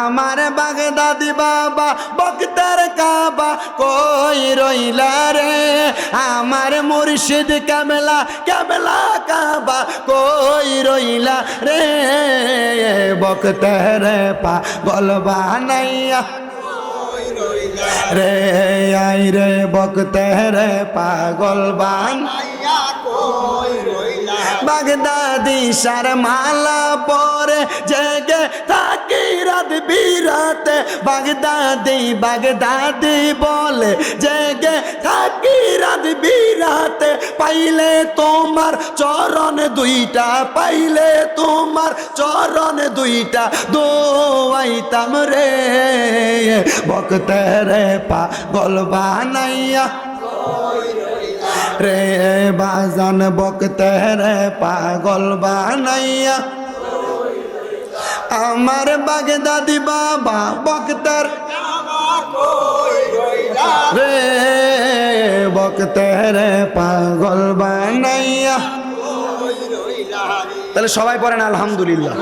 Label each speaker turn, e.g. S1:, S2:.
S1: আমার বাগদাদি বাবা বক্তের কাবা কই রইলা রে আমার মুর্শিদ কেবলা কেবলা কাবা কই রইলা রে বক্তের পাগল বানাইয়া রে আই রে বক্তের পাগল বানাইয়া কই রইলা বাগদাদি সার মালা পরে জেগে থাকি রাত বিরাতে বাগদাদি বাগদাদি বলে জেগে থাকি রাত বিরাতে পাইলে তোমার চরণ দুইটা পাইলে তোমার চরণ দুইটা দোয়াইতাম রে বক্তের পাগল বানাইয়া রে বাজান বক্তের পাগল বানাইয়া আমার বাগদাদি বাবা বক্তের রে বক্তের পাগল বানাইয়া তাহলে সবাই পড়েন আলহামদুলিল্লাহ।